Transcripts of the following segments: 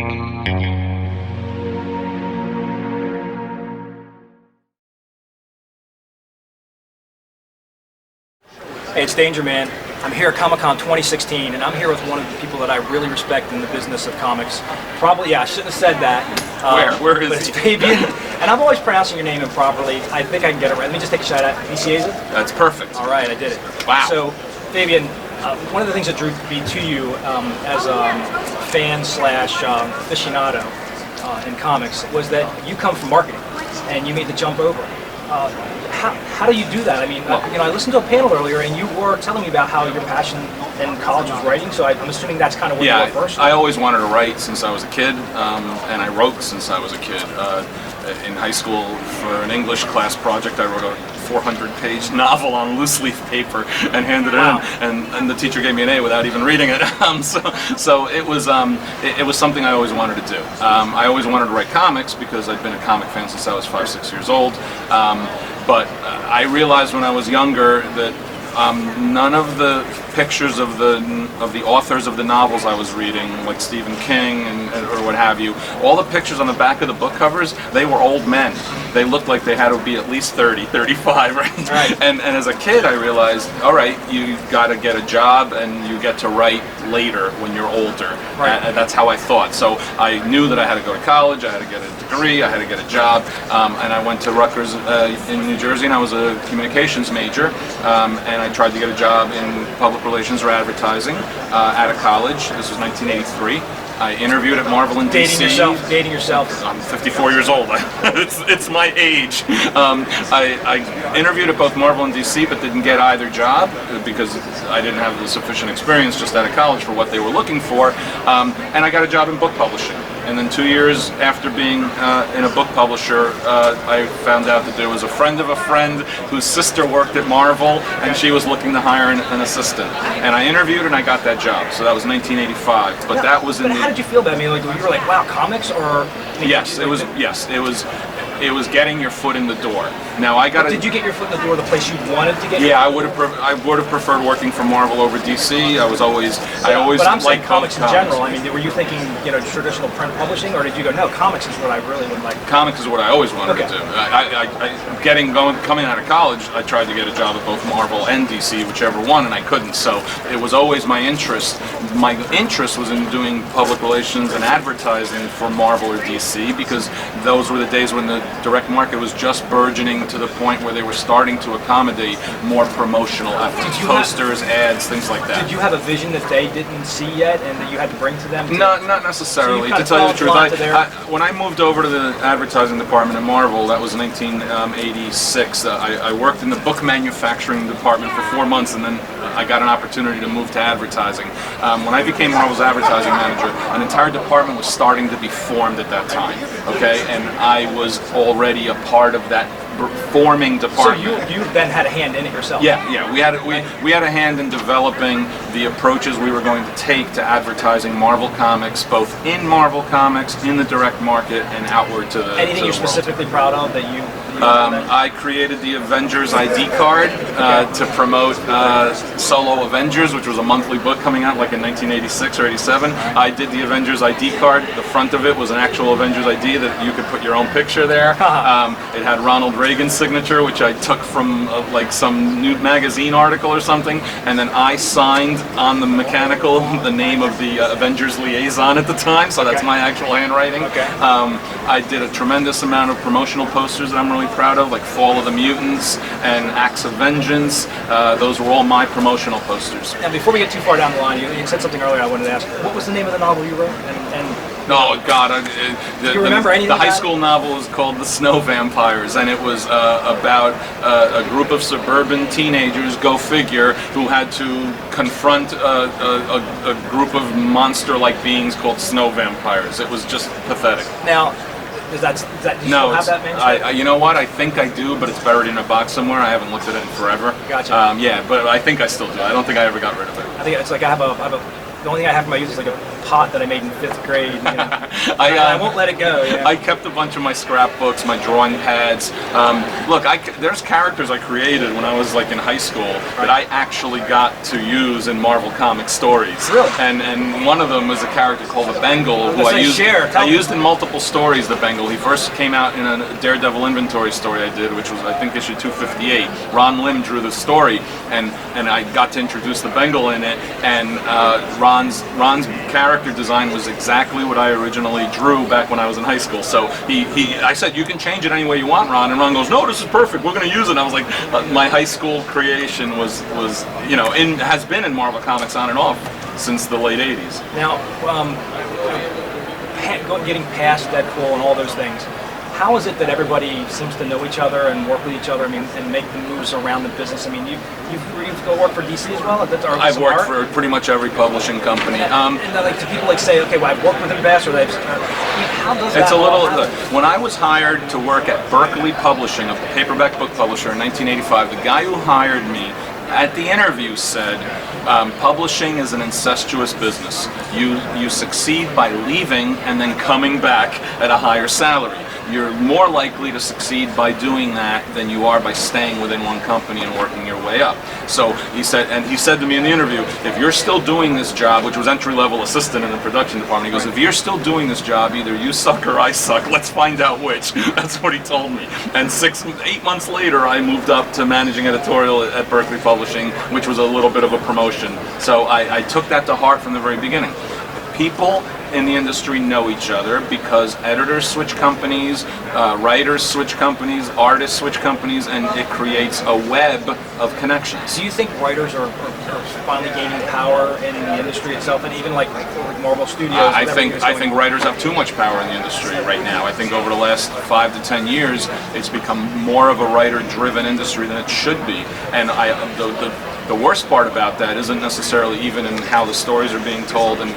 Hey, it's Danger Man. I'm here at Comic-Con 2016, and I'm here with one of the people that I really respect in the business of comics. Probably, yeah, I shouldn't have said that. Where is but it's Fabian, and I'm always pronouncing your name improperly. I think I can get it right. Let me just take a shot at it. Vicieza? That's perfect. All right, I did it. Wow. So, Fabian, one of the things that drew me to you as a fan slash aficionado in comics was that you come from marketing, and you made the jump over. How do you do that? I mean, I listened to a panel earlier, and you were telling me about how your passion in college was writing. So I'm assuming that's kind of where you were first. I always wanted to write since I was a kid, and I wrote since I was a kid. In high school, for an English class project, I wrote a 400-page novel on loose leaf paper and handed it in, and the teacher gave me an A without even reading it. So it was something I always wanted to do. I always wanted to write comics because I'd been a comic fan since I was 5-6 years old. But I realized when I was younger that none of the pictures of the authors of the novels I was reading, like Stephen King or what have you, all the pictures on the back of the book covers, they were old men. They looked like they had to be at least 30, 35, right? And as a kid, I realized, all right, you got to get a job and you get to write later when you're older. Right. And that's how I thought. So I knew that I had to go to college, I had to get a degree, I had to get a job, and I went to Rutgers in New Jersey, and I was a communications major, and I tried to get a job in public relations or advertising out of college. This was 1983. I interviewed at Marvel and DC. Dating yourself. I'm 54 years old. it's my age. I interviewed at both Marvel and DC, but didn't get either job because I didn't have the sufficient experience just out of college for what they were looking for. And I got a job in book publishing. And then 2 years after being in a book publisher, I found out that there was a friend of a friend whose sister worked at Marvel, and she was looking to hire an assistant. And I interviewed and I got that job. So that was 1985. But that was in the... How did you feel about me? Like, you were like, wow, comics, or... Yes, it was getting your foot in the door. Now I got. Did you get your foot in the door the place you wanted to get? Yeah, I would have preferred working for Marvel over DC. I always. But I'm saying comics in general. I mean, were you thinking, traditional print publishing, or did you go, no, comics is what I really would like? Comics is what I always wanted to do. Coming out of college, I tried to get a job at both Marvel and DC, whichever one, and I couldn't. So it was always my interest. My interest was in doing public relations and advertising for Marvel or DC, because those were the days when the direct market was just burgeoning to the point where they were starting to accommodate more promotional efforts, posters, ads, things like that. Did you have a vision that they didn't see yet and that you had to bring to them? Not necessarily. To tell you the truth, when I moved over to the advertising department at Marvel, that was 1986. I worked in the book manufacturing department for 4 months, and then I got an opportunity to move to advertising. When I became Marvel's advertising manager, an entire department was starting to be formed at that time. Okay, and I was already a part of that forming department. So you then had a hand in it yourself? Yeah. We had a hand in developing the approaches we were going to take to advertising Marvel Comics, both in Marvel Comics, in the direct market, and outward to the Anything you're specifically proud of that you I created the Avengers ID card to promote Solo Avengers, which was a monthly book coming out like in 1986 or 87. I did the Avengers ID card. The front of it was an actual Avengers ID that you could put your own picture there. It had Ronald Reagan's signature, which I took from like some new magazine article or something, and then I signed on the mechanical the name of the Avengers liaison at the time, so that's my actual handwriting. I did a tremendous amount of promotional posters that I'm really proud of, like Fall of the Mutants and Acts of Vengeance. Those were all my promotional posters. Now, before we get too far down the line, you said something earlier I wanted to ask. What was the name of the novel you wrote? Oh God! Do you remember anything? The high school novel is called The Snow Vampires, and it was about a group of suburban teenagers, go figure, who had to confront a group of monster-like beings called snow vampires. It was just pathetic. Now, do you still have that manuscript? You know what? I think I do, but it's buried in a box somewhere. I haven't looked at it in forever. Gotcha. Yeah, but I think I still do. I don't think I ever got rid of it. I think it's like I have the only thing I have for my use is like a pot that I made in 5th grade. You know? I won't let it go. Yeah. I kept a bunch of my scrapbooks, my drawing pads. Look, there's characters I created when I was like in high school that I actually got to use in Marvel Comics stories. Really? And one of them was a character called the Bengal, who I used in multiple stories. The Bengal. He first came out in a Daredevil inventory story I did, which was I think issue 258. Ron Lim drew the story, and I got to introduce the Bengal in it. And Ron's character design was exactly what I originally drew back when I was in high school. So I said, you can change it any way you want, Ron. And Ron goes, no, this is perfect. We're going to use it. And I was like, my high school creation was has been in Marvel Comics on and off since the late 80s. Now, getting past Deadpool and all those things, how is it that everybody seems to know each other and work with each other? I mean, and make the moves around the business. I mean, you go work for DC as well? I've worked for pretty much every publishing company. And like, do people like say, okay, well, I've worked with them best, or they've? How does that? It's a little. Look, when I was hired to work at Berkeley Publishing, a paperback book publisher, in 1985, the guy who hired me at the interview said, publishing is an incestuous business. You succeed by leaving and then coming back at a higher salary. You're more likely to succeed by doing that than you are by staying within one company and working your way up. So he said to me in the interview, if you're still doing this job, which was entry-level assistant in the production department, he goes, if you're still doing this job, either you suck or I suck. Let's find out which. That's what he told me. And 8 months later, I moved up to managing editorial at Berkeley Publishing, which was a little bit of a promotion. So I took that to heart from the very beginning. People in the industry know each other because editors switch companies, writers switch companies, artists switch companies, and it creates a web of connections. Do you think writers are finally gaining power in the industry itself, and even like Marvel Studios? I think writers have too much power in the industry right now. I think over the last 5 to 10 years, it's become more of a writer-driven industry than it should be. And the worst part about that isn't necessarily even in how the stories are being told and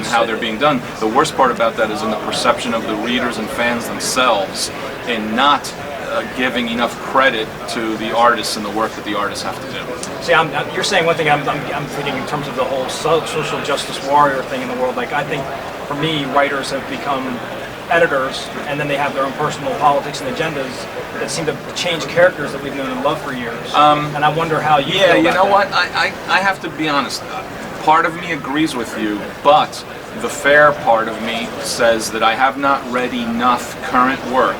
how they're being done. The worst part about that is in the perception of the readers and fans themselves in not giving enough credit to the artists and the work that the artists have to do. See, you're saying one thing, I'm thinking in terms of the whole social justice warrior thing in the world. Like, I think for me, writers have become editors, and then they have their own personal politics and agendas that seem to change characters that we've known and loved for years. And I wonder how you feel about you know that. what? I have to be honest. Part of me agrees with you, but the fair part of me says that I have not read enough current work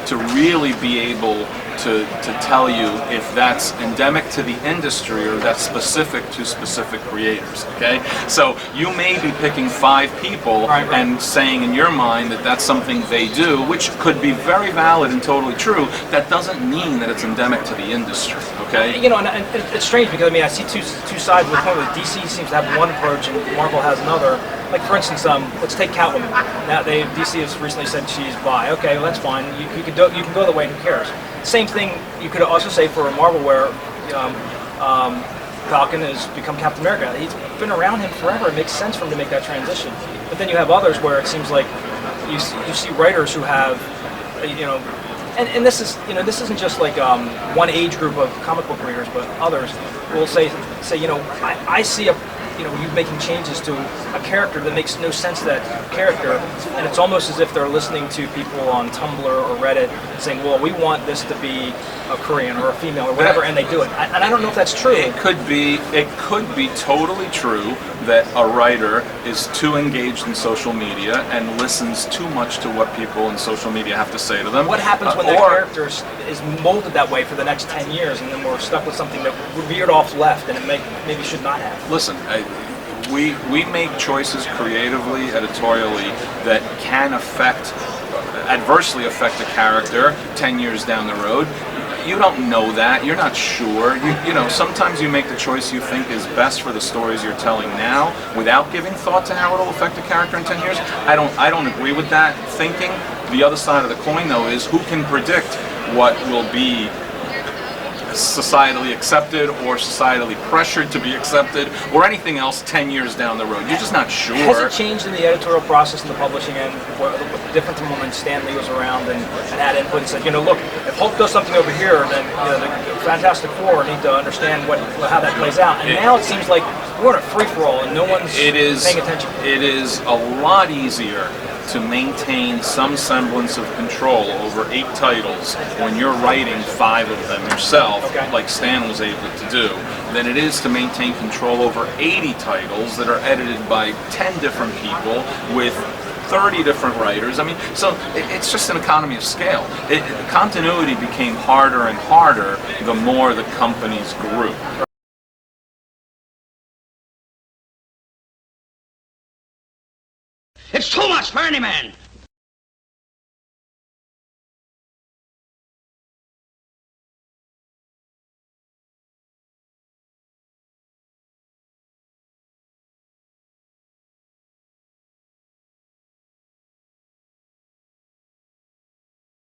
to really be able to tell you if that's endemic to the industry or that's specific to specific creators, okay? So you may be picking 5 people and saying in your mind that that's something they do, which could be very valid and totally true. That doesn't mean that it's endemic to the industry, okay? You know, and it's strange because, I mean, I see two sides of the coin. DC seems to have one approach and Marvel has another. Like, for instance, let's take Catwoman. Now, DC has recently said she's bi. Okay, well, that's fine. You can go the way. Who cares? Same thing you could also say for Marvel, where Falcon has become Captain America. He's been around him forever. It makes sense for him to make that transition. But then you have others where it seems like you see writers who have, and this isn't just like one age group of comic book readers, but others will say I see you making changes to a character that makes no sense to that character, and it's almost as if they're listening to people on Tumblr or Reddit saying, well, we want this to be a Korean or a female or whatever, and they do it. And I don't know if that's true. It could be totally true that a writer is too engaged in social media and listens too much to what people in social media have to say to them. What happens when that character is molded that way for the next 10 years, and then we're stuck with something that we veered off left and it maybe should not have? Listen, we make choices creatively, editorially, that can adversely affect a character 10 years down the road. You don't know that. You're not sure. Sometimes you make the choice you think is best for the stories you're telling now without giving thought to how it'll affect a character in 10 years. I don't agree with that thinking. The other side of the coin, though, is who can predict what will be societally accepted or societally pressured to be accepted or anything else 10 years down the road. You're just not sure. Has it changed in the editorial process in the publishing end, different from when Stan Lee was around and had input and said, look, if Hulk does something over here, then the Fantastic Four need to understand how that plays out. And now it seems like we're in a free-for-all and no one's paying attention. It is a lot easier to maintain some semblance of control over 8 titles when you're writing 5 of them yourself, like Stan was able to do, than it is to maintain control over 80 titles that are edited by 10 different people with 30 different writers. I mean, so it's just an economy of scale. Continuity became harder and harder the more the companies grew. It's too much for any man.